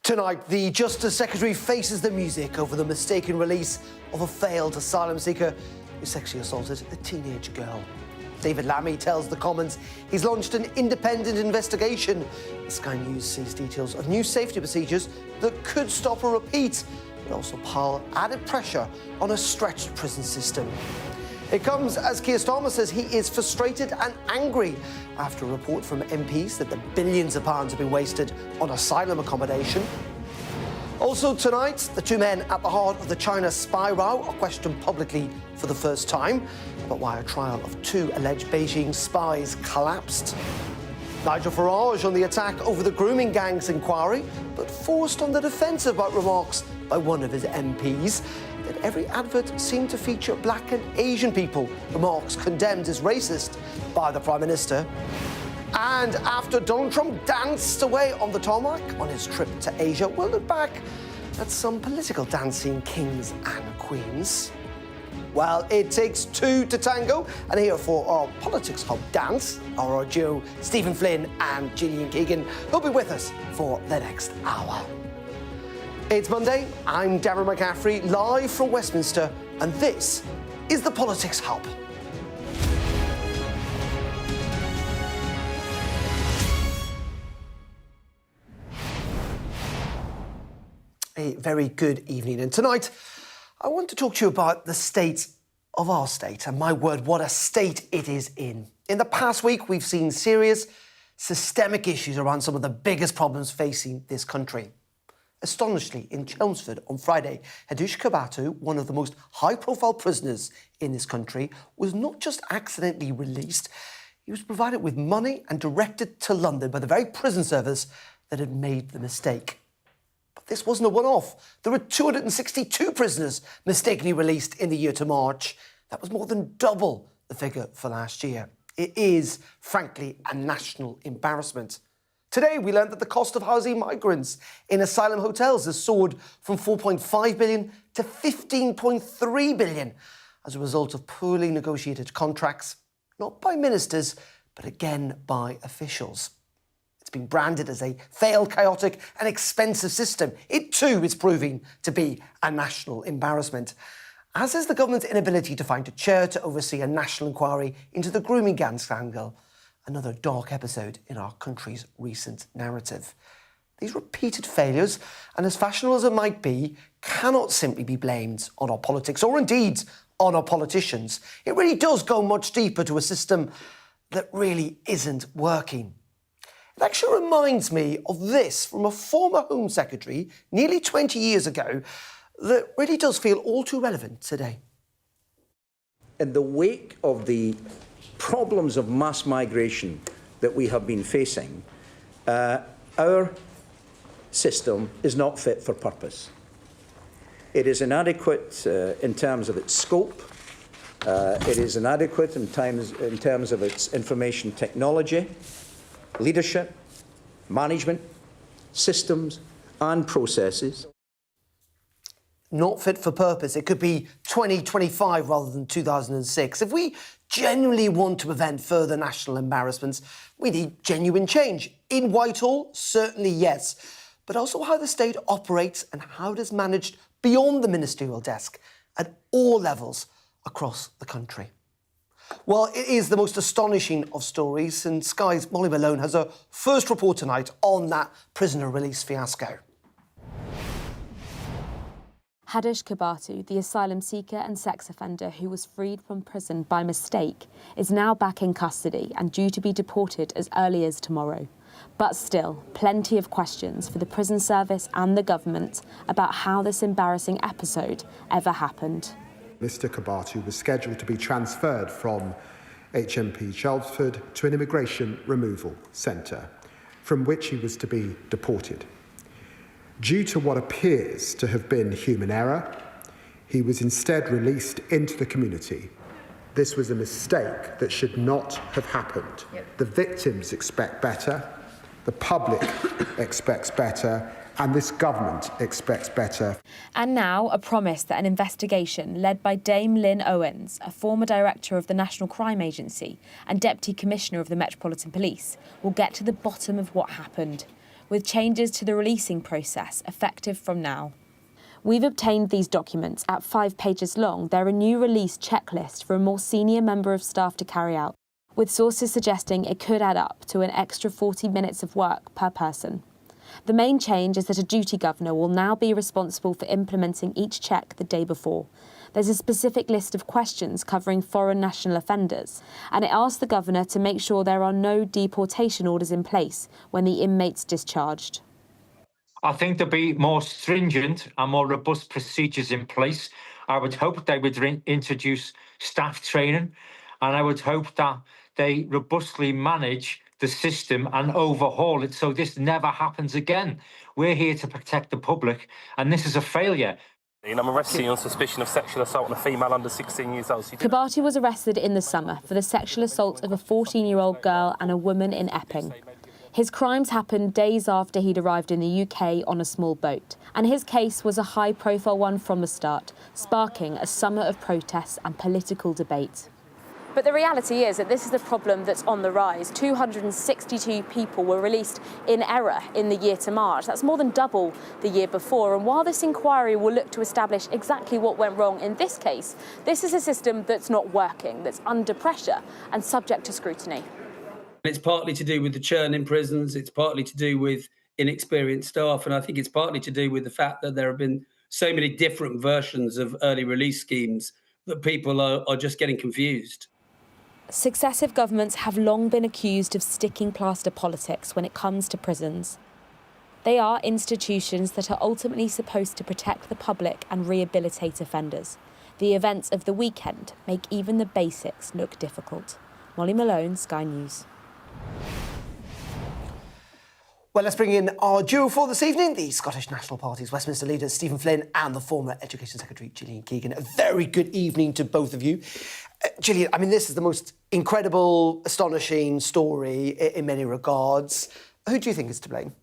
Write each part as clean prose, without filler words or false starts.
Tonight, the Justice Secretary faces the music over the mistaken release of a failed asylum seeker who sexually assaulted a teenage girl. David Lammy tells the Commons he's launched an independent investigation. Sky News sees details of new safety procedures that could stop a repeat, but also pile added pressure on a stretched prison system. It comes as Keir Starmer says he is frustrated and angry after a report from MPs that the billions of pounds have been wasted on asylum accommodation. Also tonight, the two men at the heart of the China spy row are questioned publicly for the first time about why a trial of two alleged Beijing spies collapsed. Nigel Farage on the attack over the grooming gang's inquiry, but forced on the defensive about remarks by one of his MPs that every advert seemed to feature black and Asian people, remarks condemned as racist by the Prime Minister. And after Donald Trump danced away on the tarmac on his trip to Asia, we'll look back at some political dancing kings and queens. Well, it takes two to tango, and here for our Politics Hub dance are our duo Stephen Flynn and Gillian Keegan, who'll be with us for the next hour. It's Monday, I'm Darren McCaffrey, live from Westminster, and this is the Politics Hub. A very good evening, and tonight I want to talk to you about the state of our state, and my word, what a state it is in. In the past week, we've seen serious systemic issues around some of the biggest problems facing this country. Astonishingly, in Chelmsford on Friday, Hadush Kebatu, one of the most high-profile prisoners in this country, was not just accidentally released, he was provided with money and directed to London by the very prison service that had made the mistake. But this wasn't a one-off. There were 262 prisoners mistakenly released in the year to March. That was more than double the figure for last year. It is, frankly, a national embarrassment. Today, we learned that the cost of housing migrants in asylum hotels has soared from 4.5 billion to 15.3 billion as a result of poorly negotiated contracts, not by ministers, but again by officials. It's been branded as a failed, chaotic and expensive system. It too is proving to be a national embarrassment, as is the government's inability to find a chair to oversee a national inquiry into the grooming gang scandal, another dark episode in our country's recent narrative. These repeated failures, and as fashionable as it might be, cannot simply be blamed on our politics or indeed on our politicians. It really does go much deeper to a system that really isn't working. It actually reminds me of this from a former Home Secretary nearly 20 years ago that really does feel all too relevant today. In the wake of the problems of mass migration that we have been facing, our system is not fit for purpose. It is inadequate in terms of its scope. It is inadequate in terms of its information technology, leadership, management, systems and processes. Not fit for purpose. It could be 2025 rather than 2006. If we genuinely want to prevent further national embarrassments, we need genuine change. In Whitehall, certainly yes, but also how the state operates and how it is managed beyond the ministerial desk at all levels across the country. Well, it is the most astonishing of stories, and Sky's Molly Malone has her first report tonight on that prisoner release fiasco. Hadush Kebatu, the asylum seeker and sex offender who was freed from prison by mistake, is now back in custody and due to be deported as early as tomorrow. But still, plenty of questions for the prison service and the government about how this embarrassing episode ever happened. Mr. Kebatu was scheduled to be transferred from HMP Chelmsford to an immigration removal centre, from which he was to be deported. Due to what appears to have been human error, he was instead released into the community. This was a mistake that should not have happened. The victims expect better, the public expects better, and this government expects better. And now a promise that an investigation led by Dame Lynn Owens, a former director of the National Crime Agency and Deputy Commissioner of the Metropolitan Police, will get to the bottom of what happened. with changes to the releasing process effective from now. We've obtained these documents at 5 pages long. They're a new release checklist for a more senior member of staff to carry out, with sources suggesting it could add up to an extra 40 minutes of work per person. The main change is that a duty governor will now be responsible for implementing each check the day before. There's a specific list of questions covering foreign national offenders, and it asks the governor to make sure there are no deportation orders in place when the inmate's discharged. I think there'll be more stringent and more robust procedures in place. I would hope they would introduce staff training, and I would hope that they robustly manage the system and overhaul it so this never happens again. We're here to protect the public, and this is a failure. I'm arrested on suspicion of sexual assault on a female under 16 years old. Kebatu was arrested in the summer for the sexual assault of a 14-year-old girl and a woman in Epping. His crimes happened days after he'd arrived in the UK on a small boat, and his case was a high-profile one from the start, sparking a summer of protests and political debate. But the reality is that this is a problem that's on the rise. 262 people were released in error in the year to March. That's more than double the year before. And while this inquiry will look to establish exactly what went wrong in this case, this is a system that's not working, that's under pressure and subject to scrutiny. It's partly to do with the churn in prisons, it's partly to do with inexperienced staff, and I think it's partly to do with the fact that there have been so many different versions of early release schemes that people are just getting confused. Successive governments have long been accused of sticking plaster politics when it comes to prisons. They are institutions that are ultimately supposed to protect the public and rehabilitate offenders. The events of the weekend make even the basics look difficult. Molly Malone, Sky News. Well, let's bring in our duo for this evening, the Scottish National Party's Westminster leader, Stephen Flynn, and the former Education Secretary, Gillian Keegan. A very good evening to both of you. Gillian, I mean, this is the most incredible, astonishing story in many regards. Who do you think is to blame?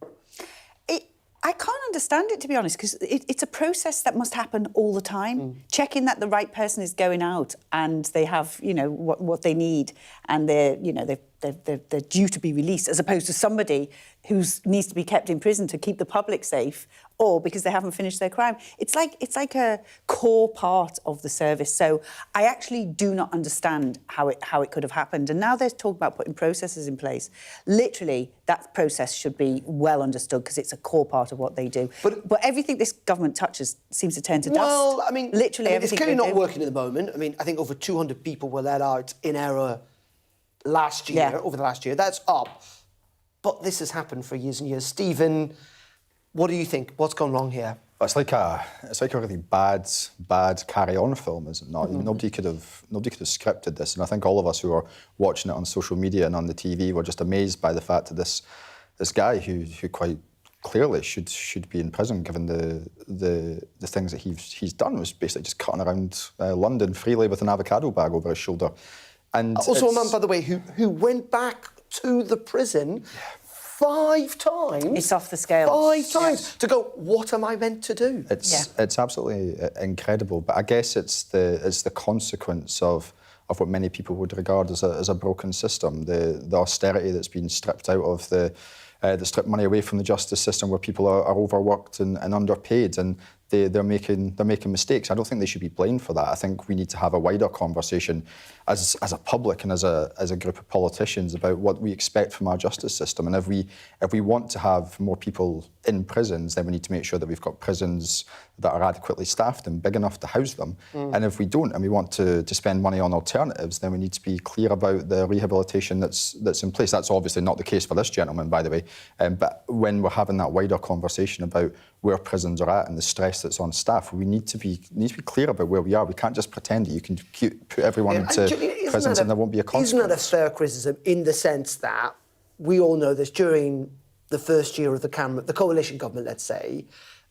I can't understand it, to be honest, because it's a process that must happen all the time. Checking that the right person is going out and they have, you know, what they need, and they're due to be released, as opposed to somebody who needs to be kept in prison to keep the public safe, or because they haven't finished their crime. It's like a core part of the service. So I actually do not understand how it could have happened. And now they're talking about putting processes in place. Literally, that process should be well understood because it's a core part of what they do. But everything this government touches seems to turn to dust. Well, I mean, literally everything. It's clearly not working at the moment. I mean, I think over 200 people were let out in error last year, over the last year. That's up. But this has happened for years and years. Stephen, what do you think? What's gone wrong here? It's like a really bad carry-on film, is it not? Mm-hmm. Nobody could have scripted this, and I think all of us who are watching it on social media and on the TV were just amazed by the fact that this guy who quite clearly should be in prison, given the things that he's done, was basically just cutting around London freely with an avocado bag over his shoulder. And also a man, by the way, who went back to the prison 5 times. It's off the scale. 5 times to go, what am I meant to do? It's absolutely incredible, but I guess it's the consequence of what many people would regard as a broken system, the austerity that's been stripped out of the strip money away from the justice system, where people are overworked and underpaid, and they're making mistakes. I don't think they should be blamed for that. I think we need to have a wider conversation as a public and as a group of politicians about what we expect from our justice system. And if we want to have more people in prisons, then we need to make sure that we've got prisons that are adequately staffed and big enough to house them. And if we don't, and we want to spend money on alternatives, then we need to be clear about the rehabilitation that's in place. That's obviously not the case for this gentleman, by the way. But when we're having that wider conversation about where prisons are at and the stress that's on staff, we need to be clear about where we are. We can't just pretend that you can put everyone into prisons and there won't be a consequence. Isn't that a fair criticism, in the sense that we all know this, during the first year of the coalition government, let's say,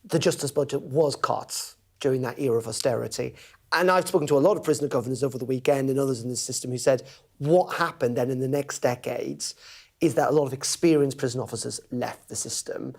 the justice budget was cut during that era of austerity. And I've spoken to a lot of prisoner governors over the weekend and others in the system who said what happened then in the next decades is that a lot of experienced prison officers left the system.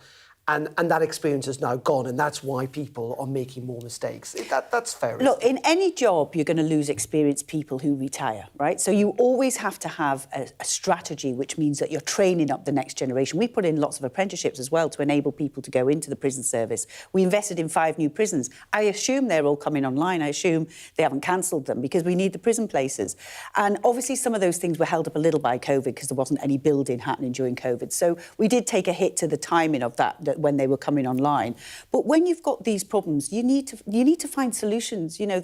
And that experience is now gone, and that's why people are making more mistakes. That's fair. Look, in any job, you're going to lose experienced people who retire, right? So you always have to have a strategy, which means that you're training up the next generation. We put in lots of apprenticeships as well to enable people to go into the prison service. We invested in 5 new prisons. I assume they're all coming online. I assume they haven't cancelled them because we need the prison places. And obviously some of those things were held up a little by COVID because there wasn't any building happening during COVID. So we did take a hit to the timing of that when they were coming online. But when you've got these problems, you need to find solutions. You know,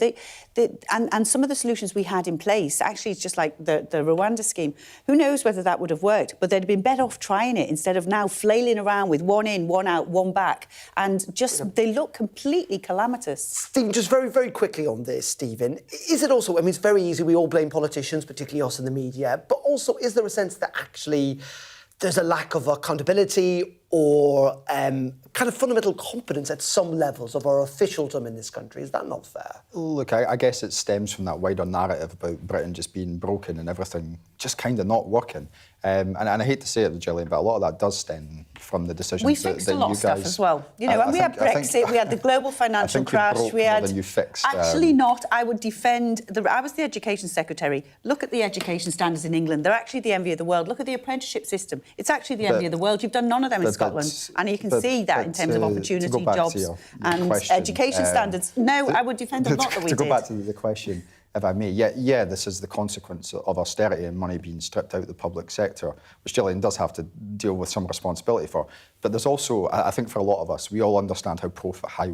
and some of the solutions we had in place, actually, it's just like the Rwanda scheme. Who knows whether that would have worked? But they'd have been better off trying it instead of now flailing around with one in, one out, one back, and just they look completely calamitous. Stephen, just very, very quickly on this, Stephen, is it also? I mean, it's very easy. We all blame politicians, particularly us in the media. But also, is there a sense that actually there's a lack of accountability or kind of fundamental competence at some levels of our officialdom in this country? Is that not fair? Look, I guess it stems from that wider narrative about Britain just being broken and everything just kind of not working. And I hate to say it, Gillian, but a lot of that does stem from the decisions we that, fixed that a lot you of stuff guys... as well. You know, and we had Brexit, we had the global financial crash, we had... You fixed, actually not. I would defend... I was the Education Secretary. Look at the education standards in England. They're actually the envy of the world. Look at the apprenticeship system. It's actually the envy of the world. You've done none of them in Scotland. And you can see that in terms of opportunity, jobs and question, education standards. No, I would defend a lot that we did. To go back to the question, if I may, yeah, this is the consequence of austerity and money being stripped out of the public sector, which Gillian does have to deal with some responsibility for. But there's also, I think for a lot of us, we all understand how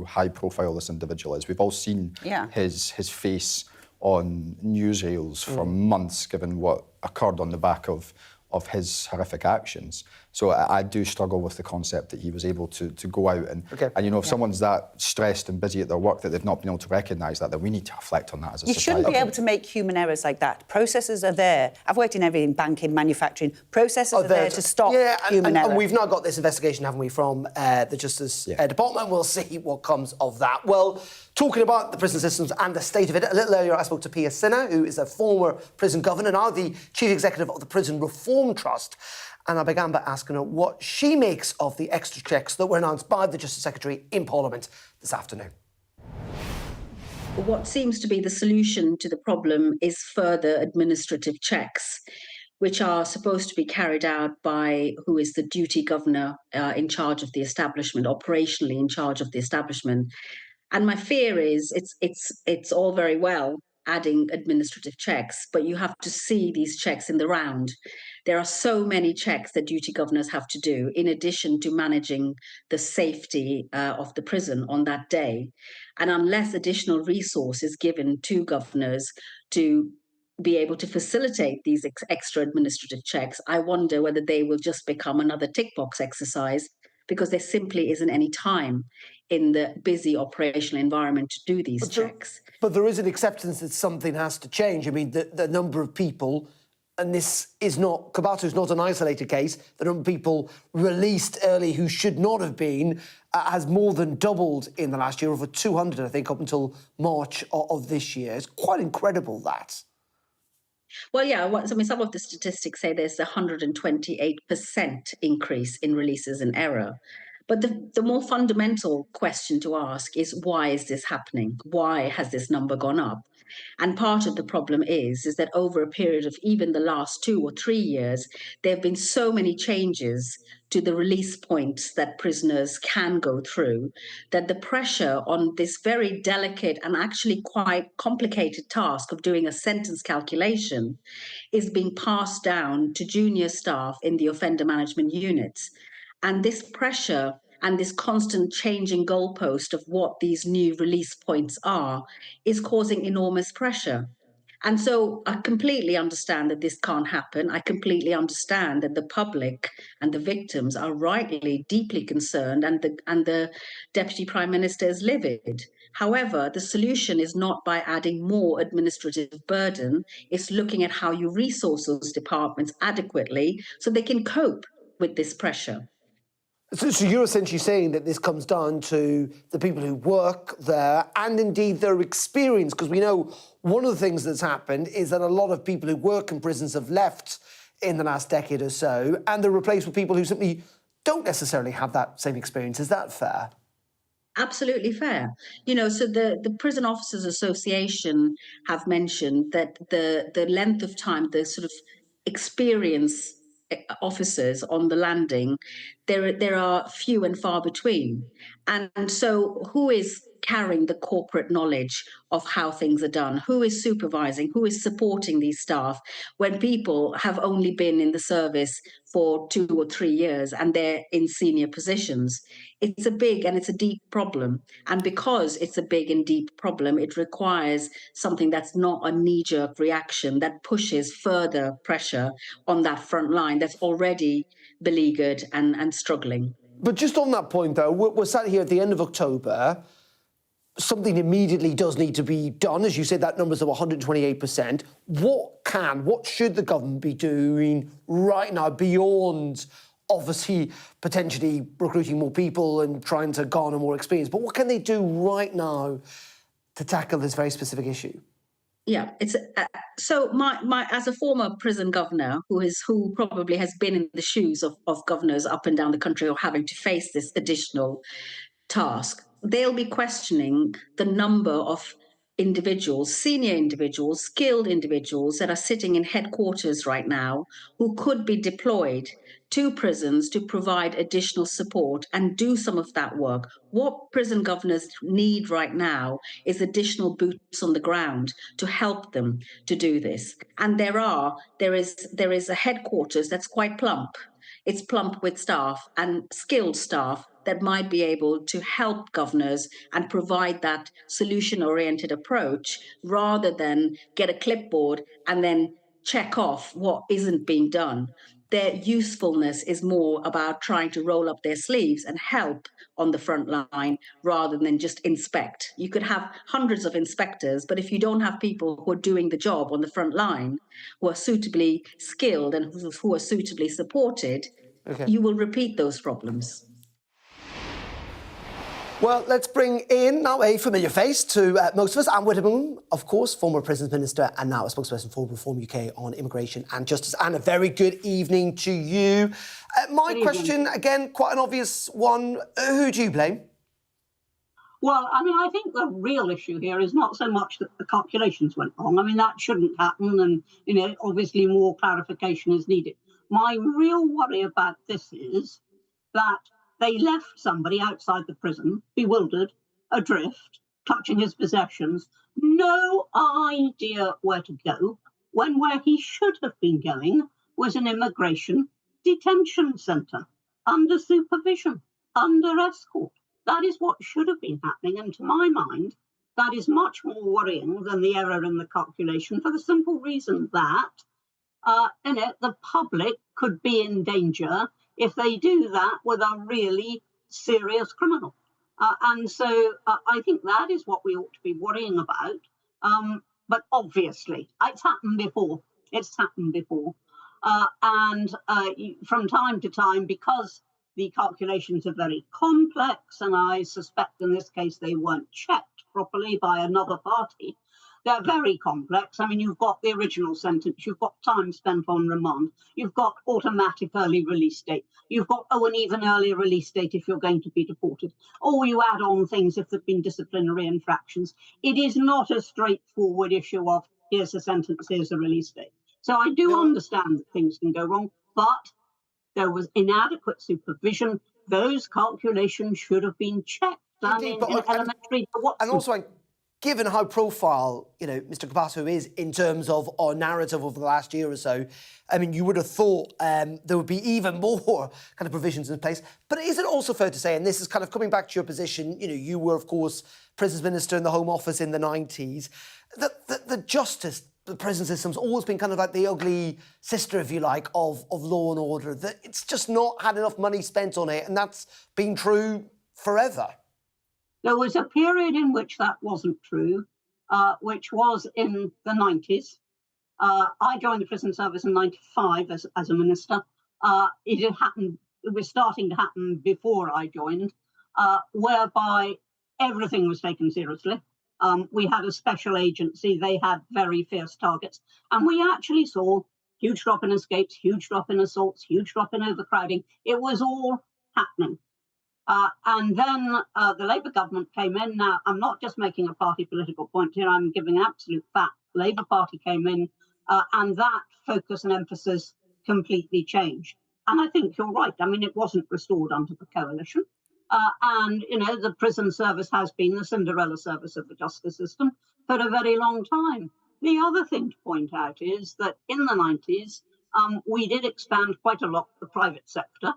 high profile this individual is. We've all seen his face on newsreels for months, given what occurred on the back of his horrific actions. So I do struggle with the concept that he was able to go out and you know, if someone's that stressed and busy at their work that they've not been able to recognise that, then we need to reflect on that as a society. You shouldn't be able to make human errors like that. Processes are there. I've worked in everything, banking, manufacturing. Processes are there to stop human error. And we've now got this investigation, haven't we, from the Justice Department. We'll see what comes of that. Well, talking about the prison systems and the state of it, a little earlier I spoke to Pia Sinha, who is a former prison governor, now the chief executive of the Prison Reform Trust. And I began by asking her what she makes of the extra checks that were announced by the Justice Secretary in Parliament this afternoon. What seems to be the solution to the problem is further administrative checks, which are supposed to be carried out by who is the duty governor in charge of the establishment, operationally in charge of the establishment. And my fear is it's all very well adding administrative checks, but you have to see these checks in the round. There are so many checks that duty governors have to do, in addition to managing the safety of the prison on that day. And unless additional resources given to governors to be able to facilitate these extra administrative checks, I wonder whether they will just become another tick box exercise, because there simply isn't any time in the busy operational environment to do these checks. But there is an acceptance that something has to change. I mean, the number of people, and this is not, Kebatu is not an isolated case, the number of people released early who should not have been has more than doubled in the last year, over 200, I think, up until March of this year. It's quite incredible, that. Well, yeah, I mean, some of the statistics say there's a 128% increase in releases in error. But the more fundamental question to ask is, why is this happening? Why has this number gone up? And part of the problem is that over a period of even the last 2 or 3 years, there have been so many changes to the release points that prisoners can go through, that the pressure on this very delicate and actually quite complicated task of doing a sentence calculation is being passed down to junior staff in the offender management units. And this pressure and this constant changing goalpost of what these new release points are is causing enormous pressure. And so I completely understand that this can't happen. I completely understand that the public and the victims are rightly deeply concerned, and the Deputy Prime Minister is livid. However, the solution is not by adding more administrative burden. It's looking at how you resource those departments adequately so they can cope with this pressure. So you're essentially saying that this comes down to the people who work there and indeed their experience, because we know one of the things that's happened is that a lot of people who work in prisons have left in the last decade or so, and they're replaced with people who simply don't necessarily have that same experience. Is that fair? Absolutely fair. So the Prison Officers Association have mentioned that the length of time, the sort of experience officers on the landing, there are few and far between. And so who is carrying the corporate knowledge of how things are done? Who is supervising? Who is supporting these staff when people have only been in the service for 2 or 3 years and they're in senior positions? It's a big and it's a deep problem. And because it's a big and deep problem, it requires something that's not a knee-jerk reaction that pushes further pressure on that front line that's already beleaguered and struggling. But just on that point, though, we're sat here at the end of October. Something immediately does need to be done. As you said, that number's of 128%. What should the government be doing right now beyond obviously potentially recruiting more people and trying to garner more experience? But what can they do right now to tackle this very specific issue? Yeah, it's so my as a former prison governor who probably has been in the shoes of governors up and down the country or having to face this additional task, they'll be questioning the number of individuals, senior individuals, skilled individuals that are sitting in headquarters right now who could be deployed to prisons to provide additional support and do some of that work. What prison governors need right now is additional boots on the ground to help them to do this. And there is a headquarters that's quite plump. It's plump with staff and skilled staff that might be able to help governors and provide that solution-oriented approach rather than get a clipboard and then check off what isn't being done. Their usefulness is more about trying to roll up their sleeves and help on the front line rather than just inspect. You could have hundreds of inspectors, but if you don't have people who are doing the job on the front line, who are suitably skilled and who are suitably supported, you will repeat those problems. Well, let's bring in now a familiar face to most of us. Anne Whittemore, of course, former Prisons Minister and now a spokesperson for Reform UK on immigration and justice. Anne, a very good evening to you. My question, again, quite an obvious one. Who do you blame? Well, I mean, I think the real issue here is not so much that the calculations went wrong. I mean, that shouldn't happen. And, obviously more clarification is needed. My real worry about this is that they left somebody outside the prison, bewildered, adrift, clutching his possessions, no idea where to go, when where he should have been going was an immigration detention centre, under supervision, under escort. That is what should have been happening. And to my mind, that is much more worrying than the error in the calculation for the simple reason that the public could be in danger if they do that with a really serious criminal. And so I think that is what we ought to be worrying about. But obviously, it's happened before. And from time to time, because the calculations are very complex, and I suspect in this case they weren't checked properly by another party, they're very complex. I mean, you've got the original sentence, you've got time spent on remand, you've got automatic early release date, you've got, an even earlier release date if you're going to be deported, or you add on things if there have been disciplinary infractions. It is not a straightforward issue of here's a sentence, here's a release date. So I do understand that things can go wrong, but there was inadequate supervision. Those calculations should have been checked. Indeed, and also, given how profile, Mr. Kebatu is in terms of our narrative over the last year or so, I mean, you would have thought there would be even more kind of provisions in place. But is it also fair to say, and this is kind of coming back to your position, you were, of course, Prisons Minister in the Home Office in the 90s, that the justice, the prison system's always been kind of like the ugly sister, if you like, of law and order, that it's just not had enough money spent on it, and that's been true forever. There was a period in which that wasn't true, which was in the 90s. I joined the prison service in 95 as a minister. It was starting to happen before I joined, whereby everything was taken seriously. We had a special agency, they had very fierce targets, and we actually saw huge drop in escapes, huge drop in assaults, huge drop in overcrowding. It was all happening. And then the Labour government came in. Now, I'm not just making a party political point here, I'm giving absolute fact. The Labour Party came in and that focus and emphasis completely changed. And I think you're right. I mean, it wasn't restored under the coalition. And, you know, the prison service has been the Cinderella service of the justice system for a very long time. The other thing to point out is that in the 90s, we did expand quite a lot the private sector.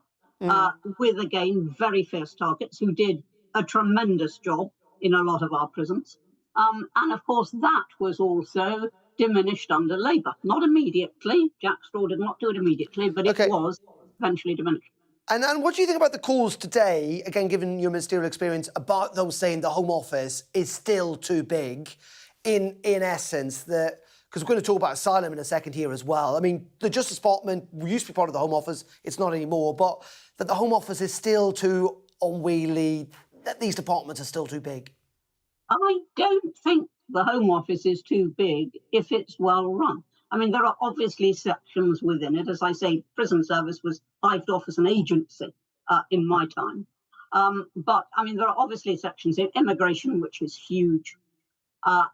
With, again, very fierce targets who did a tremendous job in a lot of our prisons. And, of course, that was also diminished under Labour. Not immediately. Jack Straw did not do it immediately, but it was eventually diminished. And what do you think about the calls today, again, given your ministerial experience, about those saying the Home Office is still too big, in essence, that... Because we're going to talk about Asylum in a second here as well. I mean, the Justice Department used to be part of the Home Office. It's not anymore. But that the Home Office is still too unwieldy, that these departments are still too big. I don't think the Home Office is too big if it's well run. I mean, there are obviously sections within it. As I say, prison service was hived off as an agency in my time. But, I mean, there are obviously sections in immigration, which is huge.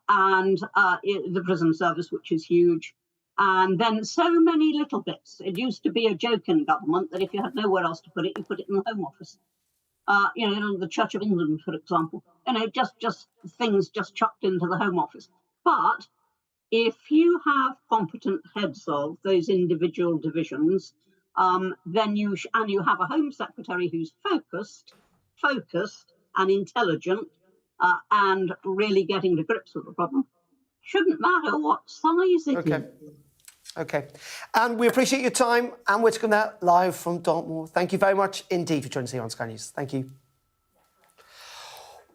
And the prison service, which is huge. And then so many little bits. It used to be a joke in government that if you had nowhere else to put it, you put it in the Home Office. You know, the Church of England, for example. You know, just things just chucked into the Home Office. But if you have competent heads of those individual divisions, then you have a Home Secretary who's focused and intelligent, and really getting to grips with the problem. Shouldn't matter what size it is. OK. And we appreciate your time. And we're coming out live from Dartmoor. Thank you very much indeed for joining us here on Sky News. Thank you.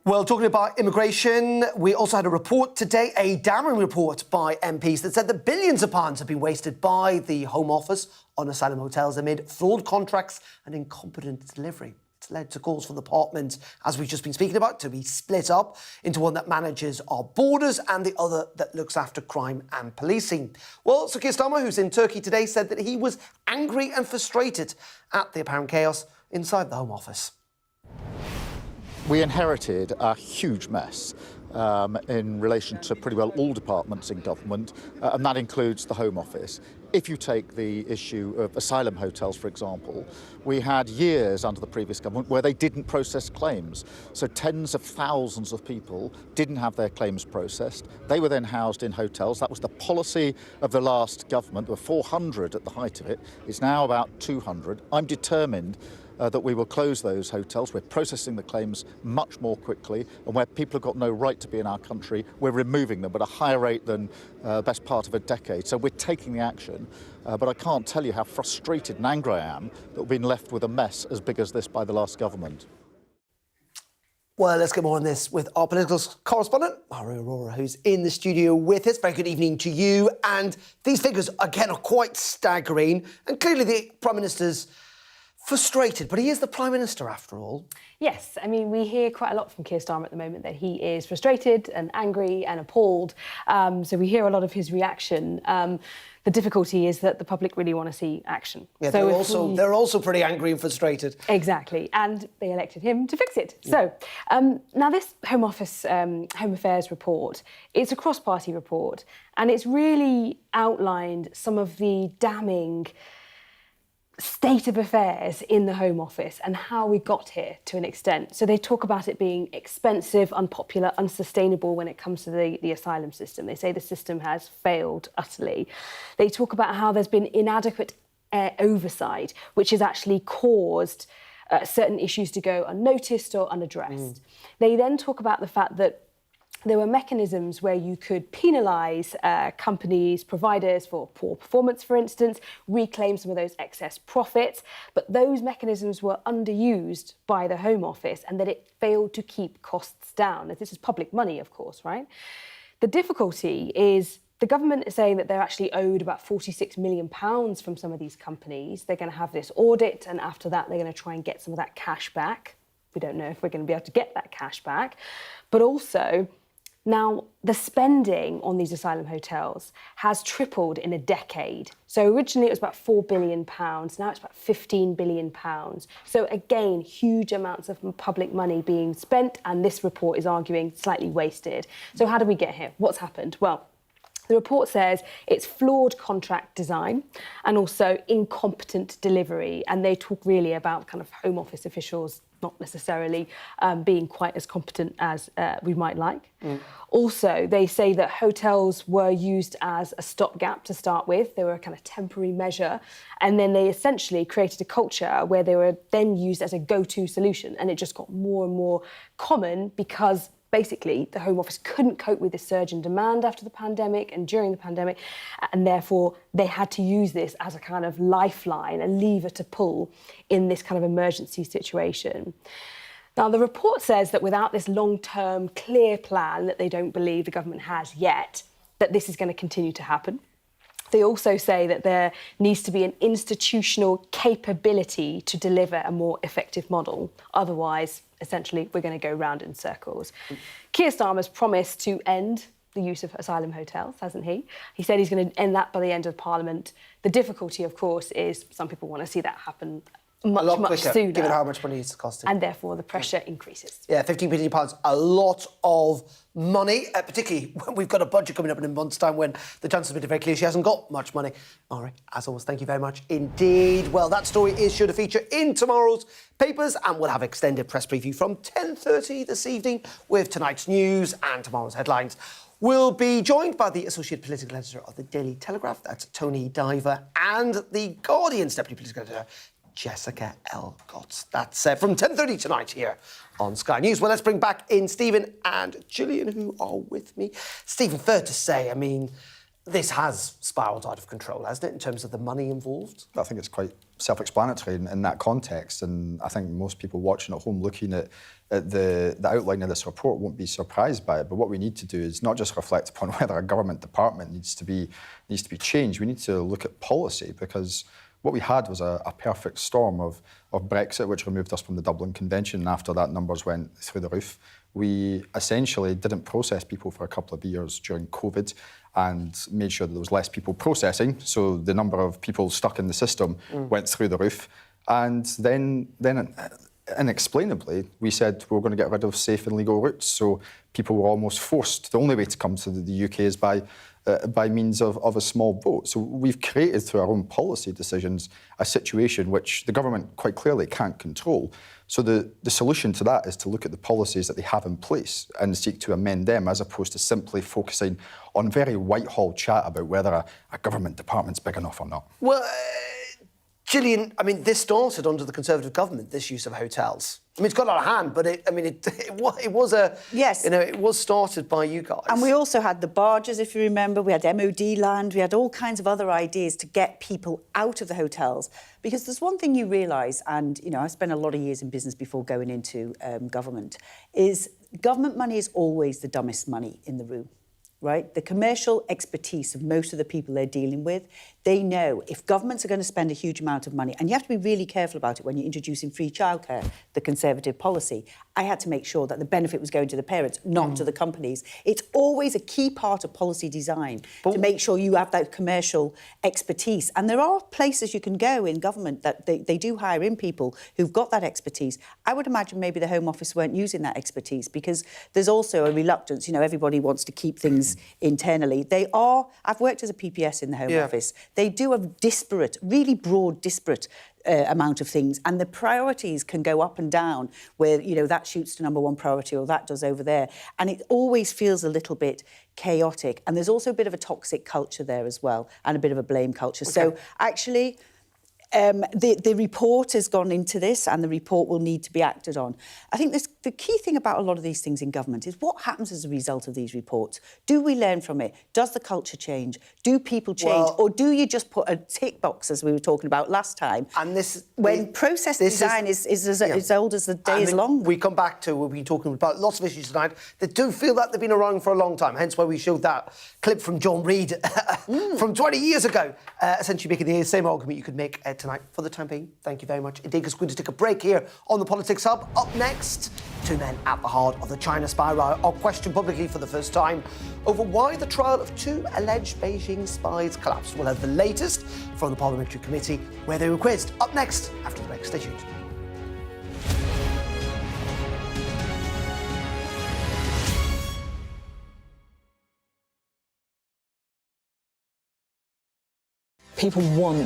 Well, talking about immigration, we also had a report today, a damning report by MPs that said that billions of pounds have been wasted by the Home Office on asylum hotels amid flawed contracts and incompetent delivery. It's led to calls for the department, as we've just been speaking about, to be split up into one that manages our borders and the other that looks after crime and policing. Well, Sir Keir Starmer, who's in Turkey today, said that he was angry and frustrated at the apparent chaos inside the Home Office. We inherited a huge mess in relation to pretty well all departments in government, and that includes the Home Office. If you take the issue of asylum hotels, for example, we had years under the previous government where they didn't process claims. So tens of thousands of people didn't have their claims processed. They were then housed in hotels. That was the policy of the last government. There were 400 at the height of it. It's now about 200. I'm determined that we will close those hotels. We're processing the claims much more quickly, and where people have got no right to be in our country, we're removing them at a higher rate than the best part of a decade. So we're taking the action, but I can't tell you how frustrated and angry I am that we've been left with a mess as big as this by the last government. Well, let's get more on this with our political correspondent, Mario Aurora, who's in the studio with us. Very good evening to you. And these figures, again, are quite staggering. And clearly the Prime Minister's frustrated, but he is the Prime Minister after all. Yes, I mean, we hear quite a lot from Keir Starmer at the moment that he is frustrated and angry and appalled. So we hear a lot of his reaction. The difficulty is that the public really want to see action. Yeah, so they're also pretty angry and frustrated. Exactly, and they elected him to fix it. Yeah. So now this Home Office Home Affairs report, it's a cross-party report, and it's really outlined some of the damning state of affairs in the Home Office and how we got here to an extent. So they talk about it being expensive, unpopular, unsustainable when it comes to the asylum system. They say the system has failed utterly. They talk about how there's been inadequate oversight, which has actually caused certain issues to go unnoticed or unaddressed. They then talk about the fact that there were mechanisms where you could penalise companies, providers for poor performance, for instance, reclaim some of those excess profits, but those mechanisms were underused by the Home Office and that it failed to keep costs down. This is public money, of course, right? The difficulty is the government is saying that they're actually owed about £46 million from some of these companies. They're going to have this audit, and after that, they're going to try and get some of that cash back. We don't know if we're going to be able to get that cash back. But also, Now, the spending on these asylum hotels has tripled in a decade. So originally it was about £4 billion, now it's about £15 billion. So again, huge amounts of public money being spent, and this report is arguing slightly wasted. So how did we get here? What's happened? Well, the report says it's flawed contract design and also incompetent delivery. And they talk really about kind of Home Office officials not necessarily being quite as competent as we might like. Also, they say that hotels were used as a stopgap to start with. They were a kind of temporary measure. And then they essentially created a culture where they were then used as a go-to solution. And it just got more and more common because basically the Home Office couldn't cope with the surge in demand after the pandemic and during the pandemic, and therefore they had to use this as a kind of lifeline, a lever to pull in this kind of emergency situation. Now, the report says that without this long-term clear plan that they don't believe the government has yet, that this is going to continue to happen. They also say that there needs to be an institutional capability to deliver a more effective model. Otherwise, essentially, we're going to go round in circles. Keir Starmer's promised to end the use of asylum hotels, hasn't he? He said he's going to end that by the end of Parliament. The difficulty, of course, is some people want to see that happen much sooner. Given how much money it's costing. And therefore the pressure increases. Yeah, £15 billion, a lot of money, particularly when we've got a budget coming up in a month's time when the Chancellor's made it very clear she hasn't got much money. All right, as always, thank you very much indeed. Well, that story is sure to feature in tomorrow's papers, and we'll have extended press preview from 10:30 this evening with tonight's news and tomorrow's headlines. We'll be joined by the Associate Political Editor of the Daily Telegraph, that's Tony Diver, and the Guardian's Deputy Political Editor, Jessica Elgott. That's from 10:30 tonight here on Sky News. Well, let's bring back in Stephen and Gillian, who are with me. Stephen, fair to say, I mean, this has spiralled out of control, hasn't it, in terms of the money involved? I think it's quite self-explanatory in that context, and I think most people watching at home looking at the outline of this report won't be surprised by it. But what we need to do is not just reflect upon whether a government department needs to be changed. We need to look at policy, because what we had was a perfect storm of Brexit, which removed us from the Dublin Convention, and after that, numbers went through the roof. We essentially didn't process people for a couple of years during COVID and made sure that there was less people processing, so the number of people stuck in the system went through the roof. And then inexplainably, we said we were going to get rid of safe and legal routes, so people were almost forced. The only way to come to the UK is by means of a small boat. So we've created, through our own policy decisions, a situation which the government quite clearly can't control. So the solution to that is to look at the policies that they have in place and seek to amend them, as opposed to simply focusing on very Whitehall chat about whether a government department's big enough or not. Well, Gillian, I mean, this started under the Conservative government, this use of hotels. I mean, it's got out of hand, but it was a... Yes. You know, it was started by you guys. And we also had the barges, if you remember. We had MOD land. We had all kinds of other ideas to get people out of the hotels. Because there's one thing you realise, and, you know, I spent a lot of years in business before going into government, is government money is always the dumbest money in the room. Right? The commercial expertise of most of the people they're dealing with, they know if governments are going to spend a huge amount of money, and you have to be really careful about it when you're introducing free childcare, the Conservative policy. I had to make sure that the benefit was going to the parents, not to the companies. It's always a key part of policy design to make sure you have that commercial expertise. And there are places you can go in government that they do hire in people who've got that expertise. I would imagine maybe the Home Office weren't using that expertise, because there's also a reluctance. You know, everybody wants to keep things internally. I've worked as a PPS in the Home Office. They do a disparate, really broad, disparate amount of things, and the priorities can go up and down, where, you know, that shoots to number one priority or that does over there, and it always feels a little bit chaotic. And there's also a bit of a toxic culture there as well, and a bit of a blame culture. Okay. So actually, the report has gone into this, and the report will need to be acted on. I think the key thing about a lot of these things in government is what happens as a result of these reports. Do we learn from it? Does the culture change? Do people change? Or do you just put a tick box, as we were talking about last time? And process design is as old as the day is long. We come back to, we'll be talking about lots of issues tonight that do feel like they've been around for a long time, hence why we showed that clip from John Reid from 20 years ago, essentially making the same argument you could make tonight for the time being. Thank you very much. Indeed, we're going to take a break here on the Politics Hub. Up next, two men at the heart of the China spy row are questioned publicly for the first time over why the trial of two alleged Beijing spies collapsed. We'll have the latest from the Parliamentary Committee where they were quizzed. Up next, after the break. Stay tuned. People want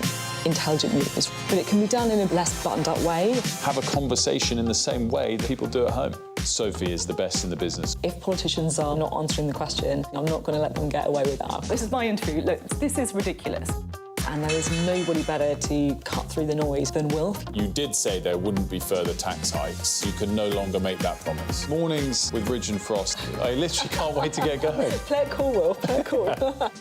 intelligent news, but it can be done in a less buttoned-up way. Have a conversation in the same way that people do at home. Sophie is the best in the business. If politicians are not answering the question, I'm not going to let them get away with that. This is my interview. Look, this is ridiculous. And there is nobody better to cut through the noise than Wilf. You did say there wouldn't be further tax hikes. You can no longer make that promise. Mornings with Ridge and Frost. I literally can't wait to get going. Play it cool, Wilf. Play it cool.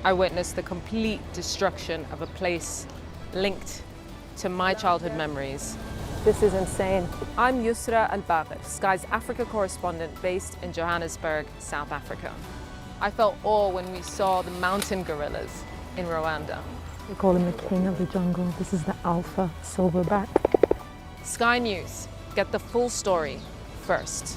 I witnessed the complete destruction of a place linked to my childhood memories. This is insane. I'm Yusra Al-Bagher, Sky's Africa correspondent based in Johannesburg, South Africa. I felt awe when we saw the mountain gorillas in Rwanda. We call him the king of the jungle. This is the alpha silverback. Sky News, get the full story first.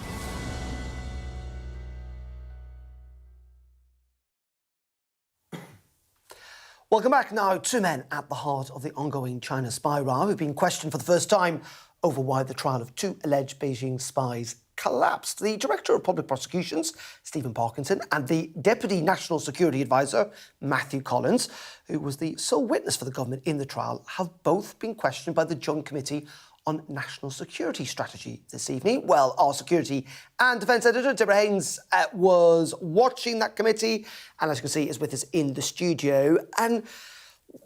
Welcome back. Now, two men at the heart of the ongoing China spy row who've been questioned for the first time over why the trial of two alleged Beijing spies collapsed. The Director of Public Prosecutions, Stephen Parkinson, and the Deputy National Security Advisor, Matthew Collins, who was the sole witness for the government in the trial, have both been questioned by the Joint Committee on National Security Strategy this evening. Well, our Security and Defence Editor, Deborah Haynes, was watching that committee, and as you can see, is with us in the studio. And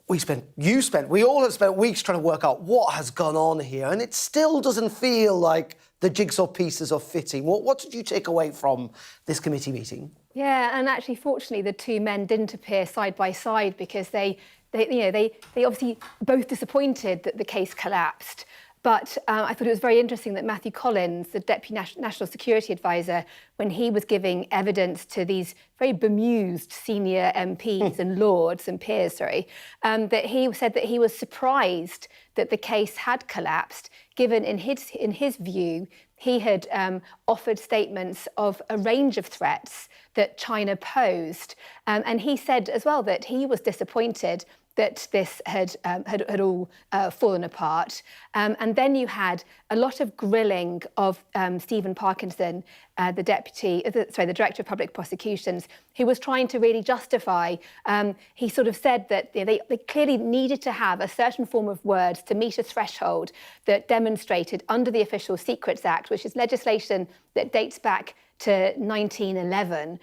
we all have spent weeks trying to work out what has gone on here, and it still doesn't feel like the jigsaw pieces are fitting. What did you take away from this committee meeting? Yeah, and actually, fortunately, the two men didn't appear side by side because they obviously both disappointed that the case collapsed. But I thought it was very interesting that Matthew Collins, the Deputy National Security Advisor, when he was giving evidence to these very bemused senior MPs and lords and peers, that he said that he was surprised that the case had collapsed, given in his view, he had offered statements of a range of threats that China posed. And he said as well that he was disappointed that this had all fallen apart. And then you had a lot of grilling of Stephen Parkinson, the Director of Public Prosecutions, who was trying to really justify. He sort of said that they clearly needed to have a certain form of words to meet a threshold that demonstrated under the Official Secrets Act, which is legislation that dates back to 1911,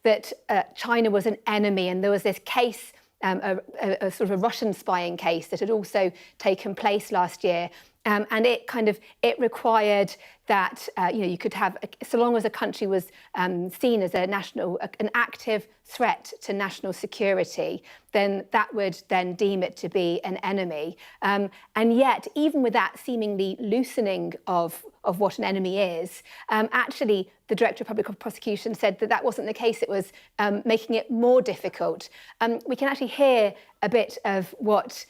that China was an enemy, and there was this case, a sort of a Russian spying case that had also taken place last year. And it required that you could have, so long as a country was seen as an active threat to national security, then that would then deem it to be an enemy. And yet, even with that seemingly loosening of what an enemy is, actually the Director of Public Prosecution said that that wasn't the case. It was making it more difficult. We can actually hear a bit of what,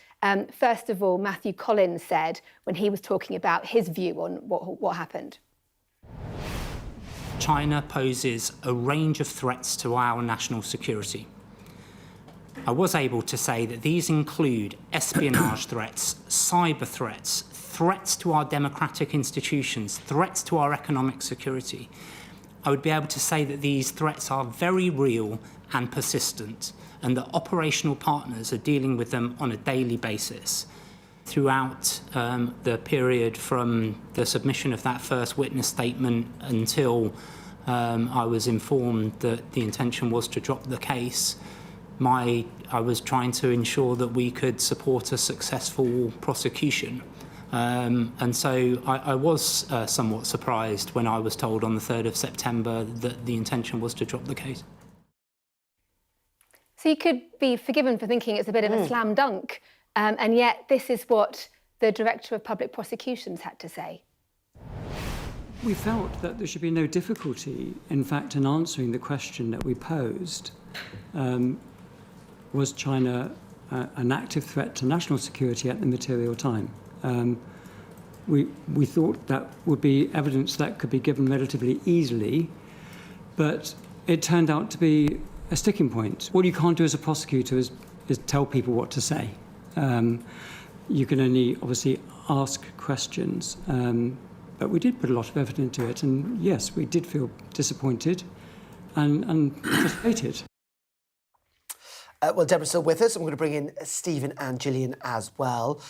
first of all, Matthew Collins said when he was talking about his view on what happened. China poses a range of threats to our national security. I was able to say that these include espionage threats, cyber threats, threats to our democratic institutions, threats to our economic security. I would be able to say that these threats are very real and persistent, and that operational partners are dealing with them on a daily basis. Throughout the period from the submission of that first witness statement until I was informed that the intention was to drop the case, I was trying to ensure that we could support a successful prosecution. And so I was somewhat surprised when I was told on the 3rd of September that the intention was to drop the case. So you could be forgiven for thinking it's a bit of a slam dunk, and yet this is what the Director of Public Prosecutions had to say. We felt that there should be no difficulty, in fact, in answering the question that we posed. Was China an active threat to national security at the material time? We thought that would be evidence that could be given relatively easily, but it turned out to be a sticking point. What you can't do as a prosecutor is tell people what to say. You can only obviously ask questions, but we did put a lot of effort into it, and yes, we did feel disappointed and frustrated. Well, Deborah's still with us. I'm going to bring in Stephen and Gillian as well.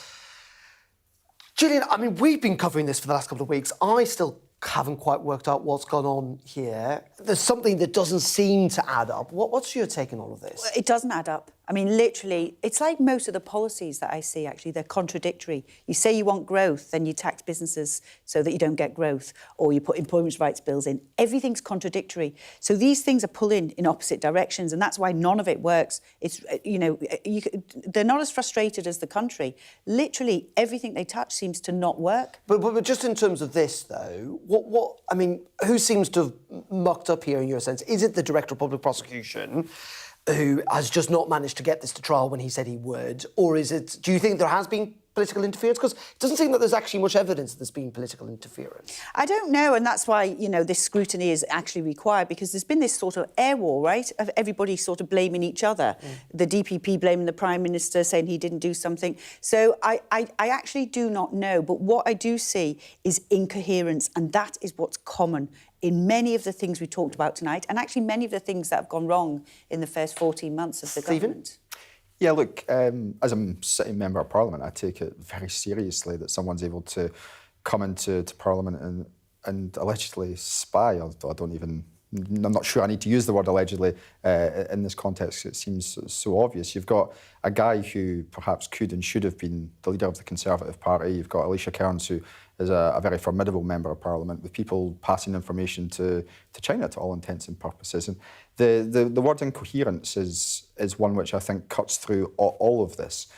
Gillian, I mean, we've been covering this for the last couple of weeks. I still haven't quite worked out what's gone on here. There's something that doesn't seem to add up. What's your take on all of this? It doesn't add up. I mean, literally, it's like most of the policies that I see, actually, they're contradictory. You say you want growth, then you tax businesses so that you don't get growth, or you put employment rights bills in. Everything's contradictory. So these things are pulling in opposite directions, and that's why none of it works. It's, they're not as frustrated as the country. Literally, everything they touch seems to not work. But just in terms of this, though, I mean, who seems to have mucked up here in your sense? Is it the Director of Public Prosecution, who has just not managed to get this to trial when he said he would? Or is it, do you think there has been political interference? Because it doesn't seem that there's actually much evidence that there's been political interference. I don't know, and that's why, this scrutiny is actually required, because there's been this sort of air war, right, of everybody sort of blaming each other. The DPP blaming the Prime Minister, saying he didn't do something. So I actually do not know, but what I do see is incoherence, and that is what's common in many of the things we talked about tonight, and actually many of the things that have gone wrong in the first 14 months of the government. Yeah, look, as a sitting member of Parliament, I take it very seriously that someone's able to come into Parliament and allegedly spy. I'm not sure I need to use the word allegedly in this context. It seems so obvious. You've got a guy who perhaps could and should have been the leader of the Conservative Party. You've got Alicia Kearns, who is a very formidable member of Parliament, with people passing information to China to all intents and purposes. And the word incoherence is one which I think cuts through all of this,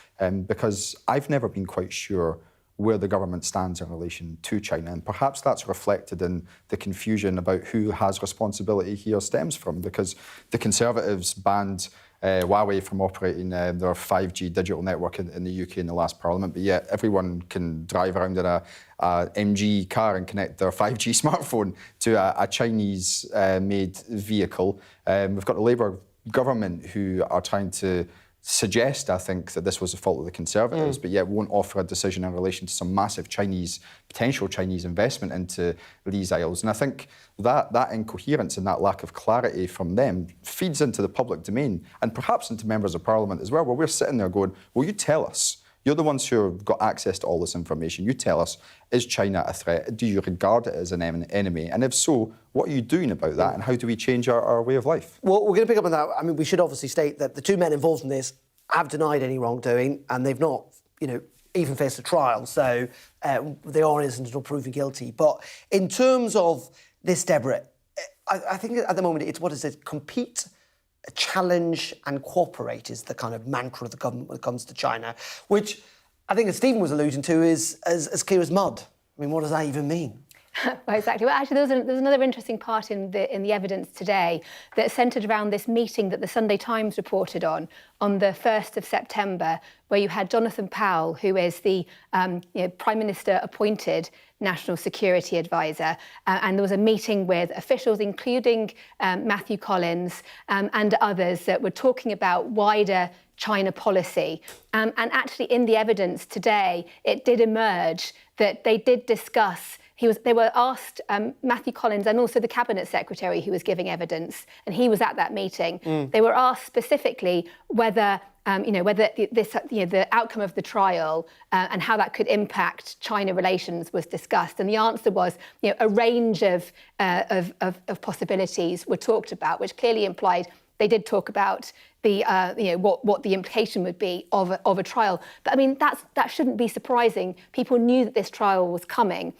because I've never been quite sure where the government stands in relation to China, and perhaps that's reflected in the confusion about who has responsibility here stems from, because the Conservatives banned Huawei from operating their 5G digital network in the UK in the last Parliament, but yet everyone can drive around in a MG car and connect their 5G smartphone to a Chinese made vehicle. We've got the Labour government who are trying to suggest, I think, that this was the fault of the Conservatives, but yet won't offer a decision in relation to some massive potential Chinese investment into these isles. And I think that incoherence and that lack of clarity from them feeds into the public domain and perhaps into members of Parliament as well, where we're sitting there going, well, you tell us. You're the ones who have got access to all this information. You tell us, is China a threat? Do you regard it as an enemy? And if so, what are you doing about that? And how do we change our way of life? Well, we're going to pick up on that. I mean, we should obviously state that the two men involved in this have denied any wrongdoing, and they've not, even faced a trial. So they are innocent until proven guilty. But in terms of this, Deborah, I think at the moment it's, compete, challenge and cooperate is the kind of mantra of the government when it comes to China, which I think, as Stephen was alluding to, is as clear as mud. I mean, what does that even mean? Well, exactly. Well, actually, there was another interesting part in the evidence today that centred around this meeting that the Sunday Times reported on the 1st of September, where you had Jonathan Powell, who is the Prime Minister-appointed National Security Advisor, and there was a meeting with officials, including Matthew Collins and others, that were talking about wider China policy. And actually, in the evidence today, it did emerge that they did discuss. They were asked, Matthew Collins and also the Cabinet Secretary who was giving evidence, and he was at that meeting. They were asked specifically whether the outcome of the trial and how that could impact China relations was discussed. And the answer was, a range of possibilities were talked about, which clearly implied they did talk about the what the implication would be of a trial. But I mean, that shouldn't be surprising. People knew that this trial was coming.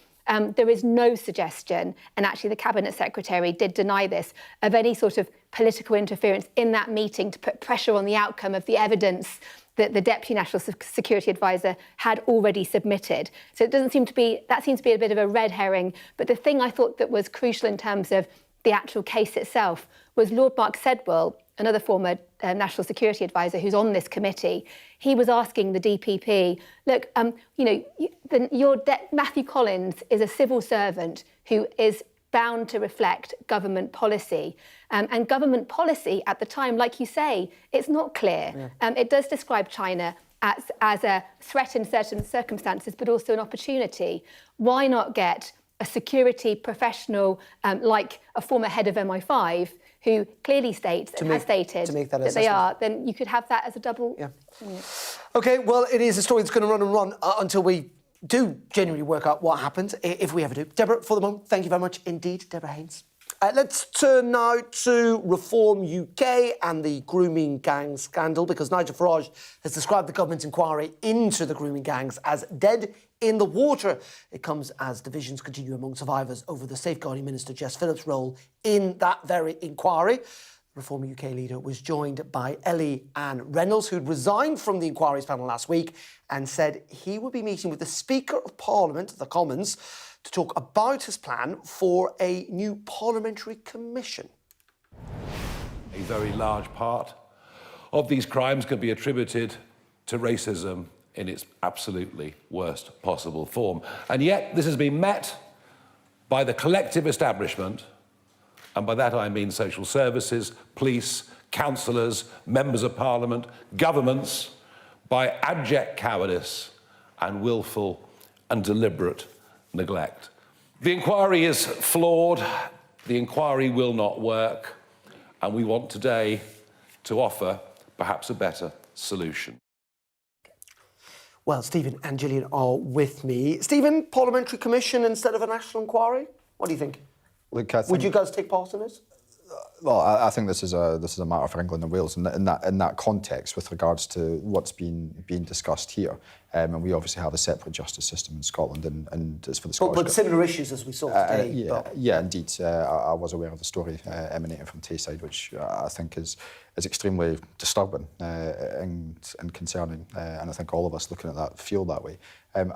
There is no suggestion, and actually the Cabinet Secretary did deny this, of any sort of political interference in that meeting to put pressure on the outcome of the evidence that the Deputy National Security Advisor had already submitted. So that seems to be a bit of a red herring. But the thing I thought that was crucial in terms of the actual case itself was Lord Mark Sedwill, another former National Security Advisor who's on this committee. He was asking the DPP, look, Matthew Collins is a civil servant who is bound to reflect government policy. And government policy at the time, like you say, it's not clear. Yeah. It does describe China as a threat in certain circumstances, but also an opportunity. Why not get a security professional like a former head of MI5 who clearly states and has stated that they are, then you could have that as a double. Yeah. OK, well, it is a story that's going to run and run until we do genuinely work out what happened, if we ever do. Deborah, for the moment, thank you very much indeed, Deborah Haynes. Let's turn now to Reform UK and the grooming gang scandal, because Nigel Farage has described the government's inquiry into the grooming gangs as dead in the water. It comes as divisions continue among survivors over the Safeguarding Minister Jess Phillips' role in that very inquiry. Reform UK leader was joined by Ellie Ann Reynolds, who'd resigned from the inquiries panel last week and said he would be meeting with the Speaker of Parliament, the Commons, to talk about his plan for a new parliamentary commission. A very large part of these crimes can be attributed to racism in its absolutely worst possible form. And yet this has been met by the collective establishment, and by that I mean social services, police, councillors, members of parliament, governments, by abject cowardice and willful and deliberate neglect. The inquiry is flawed, the inquiry will not work, and we want today to offer perhaps a better solution. Well, Stephen and Gillian are with me. Stephen, parliamentary commission instead of a national inquiry? What do you think? Look, would you guys take part in this? Well, I think this is a matter for England and Wales in that context with regards to what's being discussed here. And we obviously have a separate justice system in Scotland, and it's for the Scottish. But similar issues as we saw today. Yeah, indeed. I was aware of the story emanating from Tayside, which I think is extremely disturbing and concerning. And I think all of us looking at that feel that way.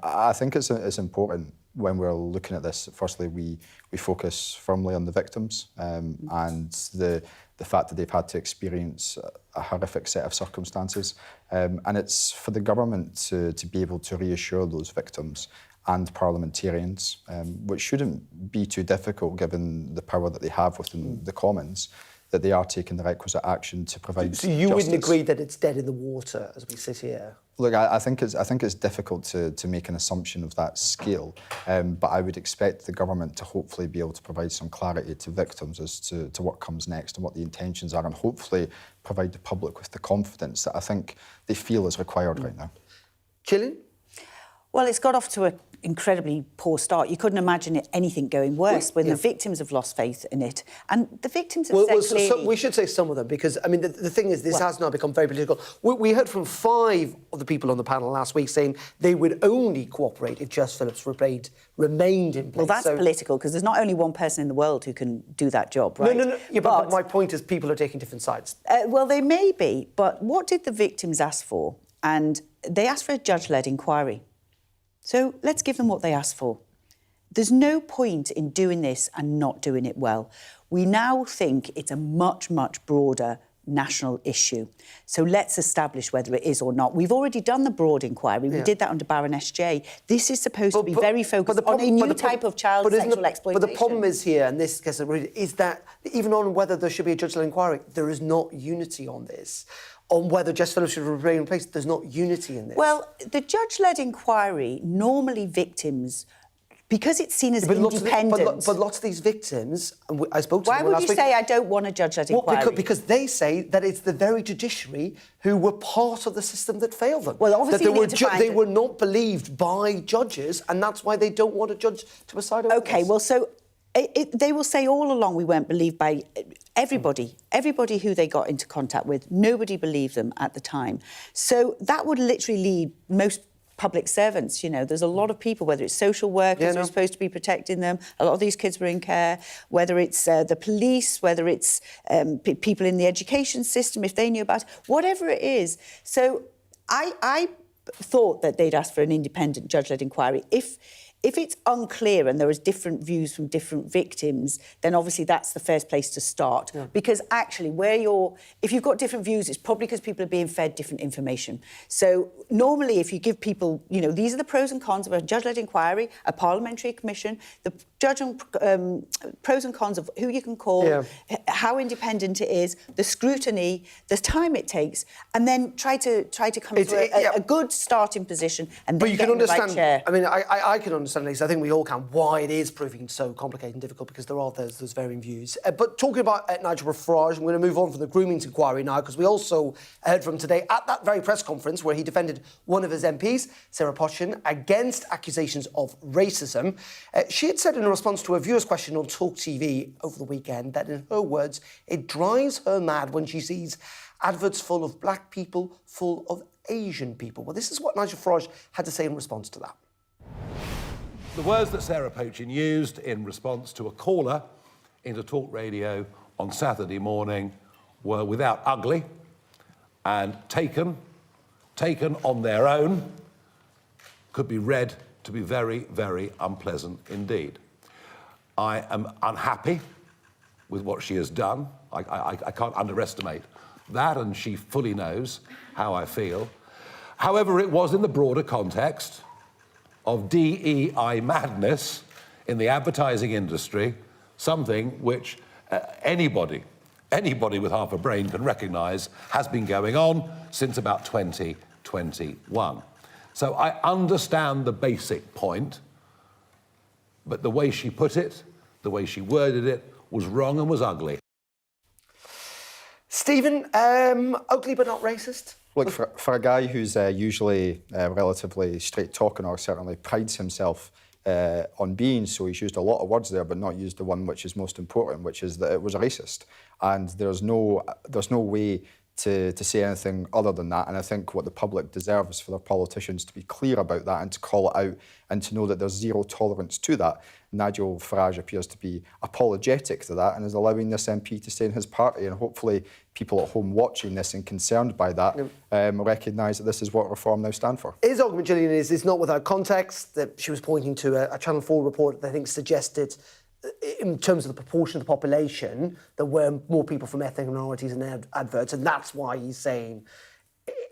I think it's important when we're looking at this. Firstly, we focus firmly on the victims and the fact that they've had to experience a horrific set of circumstances. And it's for the government to be able to reassure those victims and parliamentarians, which shouldn't be too difficult given the power that they have within the Commons, that they are taking the requisite action to provide So you wouldn't justice. agree that it's dead in the water as we sit here? Look, I think it's difficult to make an assumption of that scale, but I would expect the government to hopefully be able to provide some clarity to victims as to what comes next and what the intentions are, and hopefully provide the public with the confidence that I think they feel is required right now. Gillian? Well, it's got off to an incredibly poor start. You couldn't imagine anything going worse when the victims have lost faith in it. And the victims have said clearly... So we should say some of them, because, I mean, the thing is, this has now become very political. We heard from 5 of the people on the panel last week saying they would only cooperate if Jess Phillips remained in place. Well, that's political, because there's not only one person in the world who can do that job, right? No. Yeah, but my point is people are taking different sides. Well, they may be, but what did the victims ask for? And they asked for a judge-led inquiry. So let's give them what they asked for. There's no point in doing this and not doing it well. We now think it's a much, much broader national issue. So let's establish whether it is or not. We've already done the broad inquiry. We did that under Baroness J. This is supposed to be very focused on a new type of child sexual exploitation. But the problem is here, and this gets is that even on whether there should be a judge-led inquiry, there is not unity on this. On whether Jess Phillips should remain in place, there's not unity in this. Well, the judge-led inquiry, normally victims, because it's seen as independent... But lots of these victims, and I spoke to them last week... Why would you say I don't want a judge-led inquiry? Well, because they say that it's the very judiciary who were part of the system that failed them. Well, obviously they were not believed by judges, and that's why they don't want a judge to preside over OK, this. well, so... they will say all along we weren't believed by everybody who they got into contact with. Nobody believed them at the time. So that would literally lead most public servants, you know. There's a lot of people, whether it's social workers who are supposed to be protecting them, a lot of these kids were in care, whether it's the police, whether it's people in the education system, if they knew about it, whatever it is. So I thought that they'd ask for an independent judge-led inquiry. If it's unclear and there is different views from different victims, then obviously that's the first place to start. Yeah. Because actually, if you've got different views, it's probably because people are being fed different information. So normally, if you give people, you know, these are the pros and cons of a judge-led inquiry, a parliamentary commission, the pros and cons of who you can call, how independent it is, the scrutiny, the time it takes, and then try to come to a good starting position and then get in the right chair. I mean, I can understand, at least, I think we all can, why it is proving so complicated and difficult, because there's varying views. But talking about Nigel Farage, I'm going to move on from the Grooming inquiry now, because we also heard from today at that very press conference where he defended one of his MPs, Sarah Poshin, against accusations of racism. She had said in response to a viewer's question on Talk TV over the weekend that, in her words, it drives her mad when she sees adverts full of black people, full of Asian people. Well, this is what Nigel Farage had to say in response to that. The words that Sarah Poshin used in response to a caller into Talk Radio on Saturday morning were without ugly and taken on their own, could be read to be very, very unpleasant indeed. I am unhappy with what she has done. I can't underestimate that, and she fully knows how I feel. However, it was in the broader context of DEI madness in the advertising industry, something which anybody with half a brain can recognise has been going on since about 2021. So I understand the basic point, but the way she put it, the way she worded it, was wrong and was ugly. Stephen, ugly but not racist? Look, for a guy who's usually relatively straight-talking, or certainly prides himself on being so, he's used a lot of words there, but not used the one which is most important, which is that it was a racist. And there's no way to say anything other than that. And I think what the public deserves is for their politicians to be clear about that and to call it out and to know that there's zero tolerance to that. Nigel Farage appears to be apologetic to that and is allowing this MP to stay in his party. And hopefully people at home watching this and concerned by that recognise that this is what Reform now stand for. His argument, Gillian, is it's not without context, that she was pointing to a Channel 4 report that I think suggested, in terms of the proportion of the population, there were more people from ethnic minorities in adverts, and that's why he's saying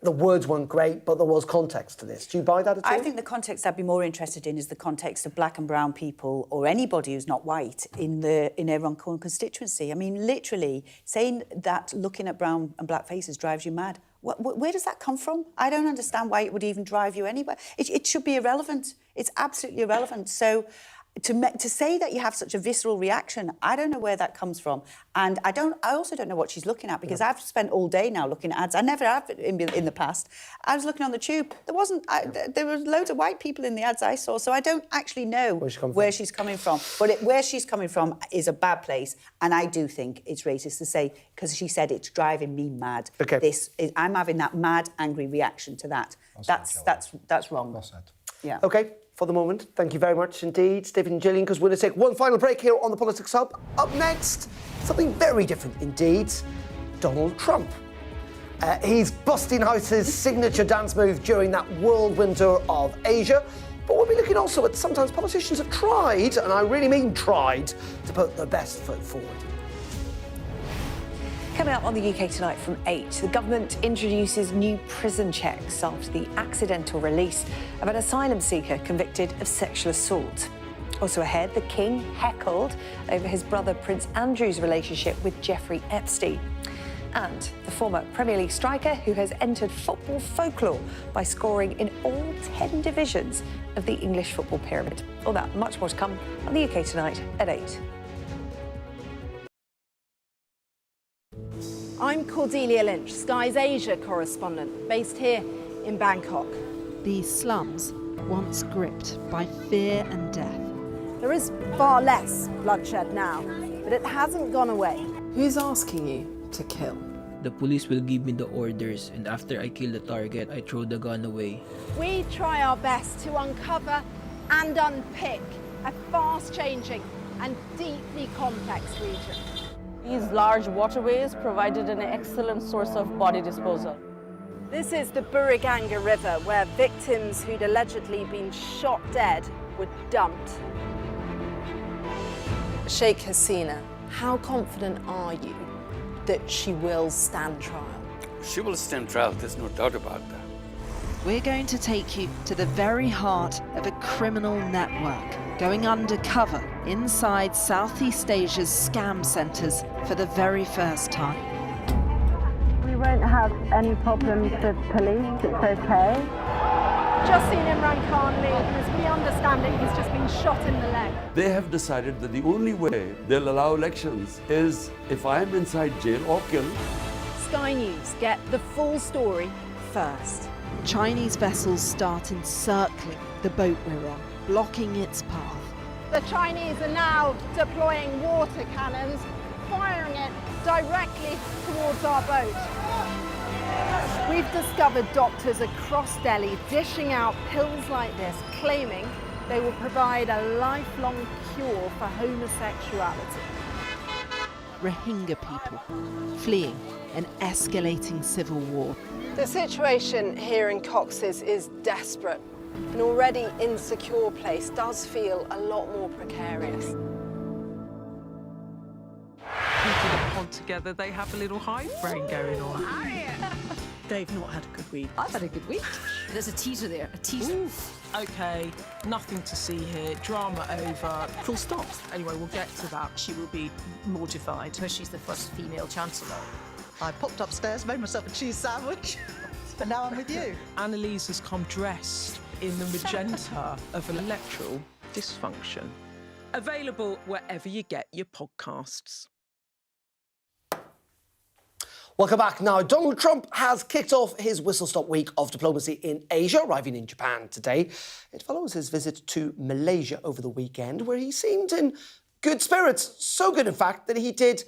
the words weren't great, but there was context to this. Do you buy that at all? I think the context I'd be more interested in is the context of black and brown people, or anybody who's not white, in a Runcorn constituency. I mean, literally, saying that looking at brown and black faces drives you mad. Where does that come from? I don't understand why it would even drive you anywhere. It should be irrelevant. It's absolutely irrelevant. So to say that you have such a visceral reaction, I don't know where that comes from. And I also don't know what she's looking at, because I've spent all day now looking at ads. I never have in the past. I was looking on the tube. There were loads of white people in the ads I saw, so I don't actually know where she's coming from. But where she's coming from is a bad place, and I do think it's racist to say, because she said it's driving me mad. Okay. I'm having that mad, angry reaction to that. That's wrong. Well said. Yeah. OK, for the moment, thank you very much indeed, Stephen and Gillian, because we're going to take one final break here on the Politics Hub. Up next, something very different indeed, Donald Trump. He's busting out his signature dance move during that whirlwind tour of Asia. But we'll be looking also at sometimes politicians have tried, and I really mean tried, to put their best foot forward. Coming up on the UK Tonight from 8, the government introduces new prison checks after the accidental release of an asylum seeker convicted of sexual assault. Also ahead, the King heckled over his brother Prince Andrew's relationship with Jeffrey Epstein. And the former Premier League striker who has entered football folklore by scoring in all 10 divisions of the English football pyramid. All that and much more to come on the UK Tonight at 8. I'm Cordelia Lynch, Sky's Asia correspondent, based here in Bangkok. These slums, once gripped by fear and death. There is far less bloodshed now, but it hasn't gone away. Who's asking you to kill? The police will give me the orders, and after I kill the target, I throw the gun away. We try our best to uncover and unpick a fast-changing and deeply complex region. These large waterways provided an excellent source of body disposal. This is the Buriganga River, where victims who'd allegedly been shot dead were dumped. Sheikh Hasina, how confident are you that she will stand trial? She will stand trial, there's no doubt about that. We're going to take you to the very heart of a criminal network, going undercover inside Southeast Asia's scam centres for the very first time. We won't have any problems with police, it's okay. Just seen Imran Khan leave, and as we understand it, he's just been shot in the leg. They have decided that the only way they'll allow elections is if I'm inside jail or killed. Sky News get the full story first. Chinese vessels start encircling the boat we're on, blocking its path. The Chinese are now deploying water cannons, firing it directly towards our boat. We've discovered doctors across Delhi dishing out pills like this, claiming they will provide a lifelong cure for homosexuality. Rohingya people fleeing an escalating civil war. The situation here in Cox's is desperate. An already insecure place does feel a lot more precarious. Keeping a pod together, they have a little hive brain going on. They've not had a good week. I've had a good week. There's a teaser there, a teaser. Okay, nothing to see here. Drama over. Full stop. Anyway, we'll get to that. She will be mortified. Because she's the first female chancellor. I popped upstairs, made myself a cheese sandwich, and now I'm with you. Annalise has come dressed in the magenta of electoral dysfunction. Available wherever you get your podcasts. Welcome back. Now, Donald Trump has kicked off his whistle-stop week of diplomacy in Asia, arriving in Japan today. It follows his visit to Malaysia over the weekend, where he seemed in good spirits. So good, in fact, that he did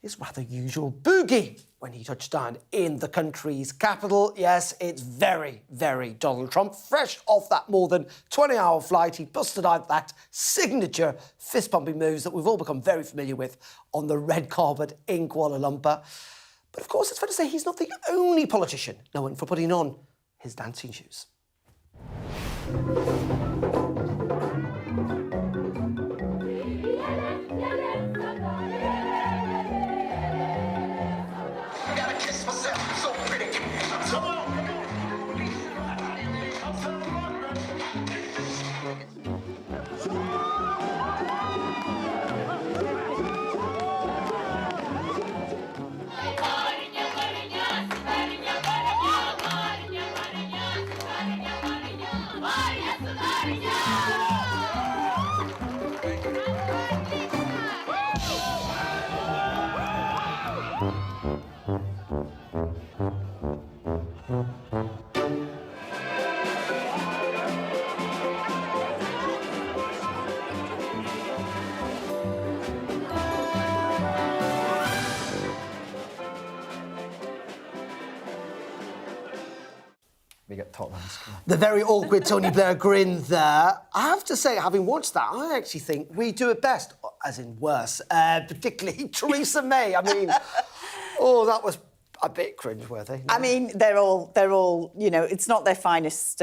his rather usual boogie when he touched down in the country's capital. Yes, it's very, very Donald Trump. Fresh off that more than 20-hour flight, he busted out that signature fist-pumping moves that we've all become very familiar with on the red carpet in Kuala Lumpur. But of course, it's fair to say he's not the only politician known for putting on his dancing shoes. The very awkward Tony Blair grin there. I have to say, having watched that, I actually think we do it best, as in worse, particularly Theresa May. I mean, that was a bit cringeworthy. No? I mean, they're all, you know, it's not their finest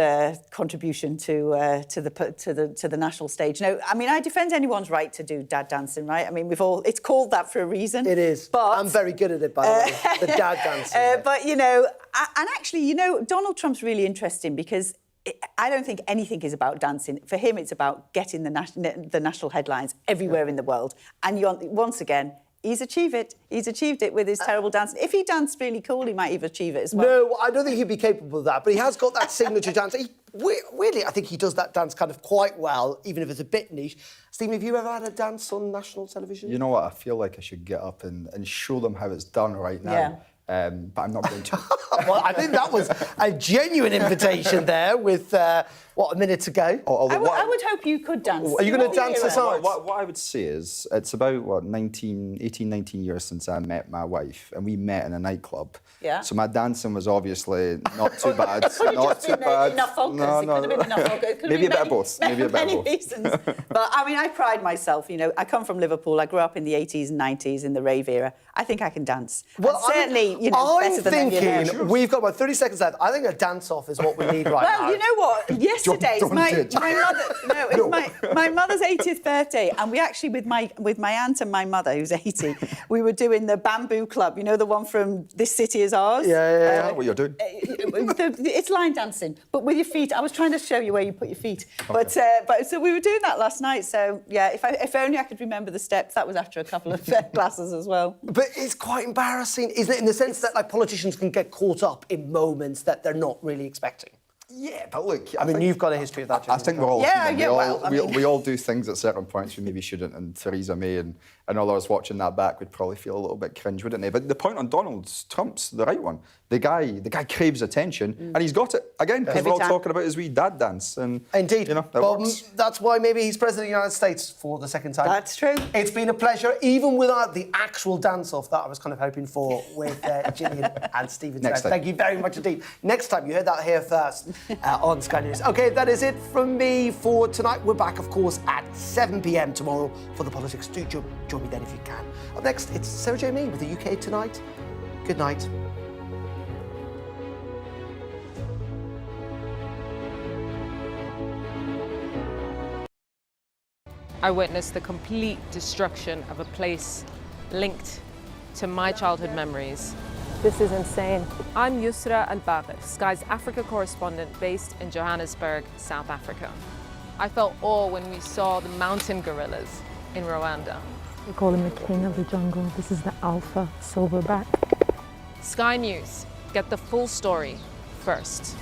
contribution to the national stage. No, I mean, I defend anyone's right to do dad dancing, right? I mean, it's called that for a reason. It is. But I'm very good at it, by the way, the dad dancing. But, you know, and actually, you know, Donald Trump's really interesting because I don't think anything is about dancing. For him, it's about getting the national headlines everywhere in the world. And once again, he's achieved it. He's achieved it with his terrible dancing. If he danced really cool, he might even achieve it as well. No, I don't think he'd be capable of that, but he has got that signature dance. Weirdly, I think he does that dance kind of quite well, even if it's a bit niche. Stephen, have you ever had a dance on national television? You know what? I feel like I should get up and show them how it's done right now. Yeah. But I'm not going to. Well, I think that was a genuine invitation there with, a minute to go? I would hope you could dance. Are you going to dance us out? What I would say is, it's about, 19 years since I met my wife, and we met in a nightclub. Yeah. So my dancing was obviously not too bad. Not too bad. Enough focus. No. It could have been enough focus. Maybe a bit of both. Many reasons. But, I mean, I pride myself, you know, I come from Liverpool. I grew up in the 80s and 90s in the rave era. I think I can dance. Well, certainly, you know, better than any of them. I'm thinking, we've got about 30 seconds left. I think a dance-off is what we need right now. Well, you know what? Yesterday, my mother's 80th birthday, and we actually, with my aunt and my mother, who's 80, we were doing the Bamboo Club. You know, the one from This City Is Ours? Yeah. I know what you're doing. It's line dancing, but with your feet. I was trying to show you where you put your feet. Okay. But so we were doing that last night. So, yeah, if only I could remember the steps. That was after a couple of glasses as well. But it's quite embarrassing, isn't it, in the sense that, like, politicians can get caught up in moments that they're not really expecting. Yeah, but look, I mean, you've got a history of that. I think we're all human. We all do things at certain points we maybe shouldn't, and Theresa May and all others watching that back would probably feel a little bit cringe, wouldn't they? But the point on Donald Trump's the right one. The guy craves attention, and he's got it again because we're all talking about his wee dad dance, and indeed, you know, that works. That's why maybe he's president of the United States for the second time. That's true. It's been a pleasure, even without the actual dance-off that I was kind of hoping for with Gillian and Stephen. Next time. Thank you very much indeed. Next time, you heard that here first on Sky News. OK, that is it from me for tonight. We're back, of course, at 7 p.m. tomorrow for The Politics. Do join me then if you can. Up next, it's Sarah J. Mee with the UK Tonight. Good night. I witnessed the complete destruction of a place linked to my childhood memories. This is insane. I'm Yusra Al-Bagher, Sky's Africa correspondent based in Johannesburg, South Africa. I felt awe when we saw the mountain gorillas in Rwanda. We call him the king of the jungle. This is the alpha silverback. Sky News. Get the full story first.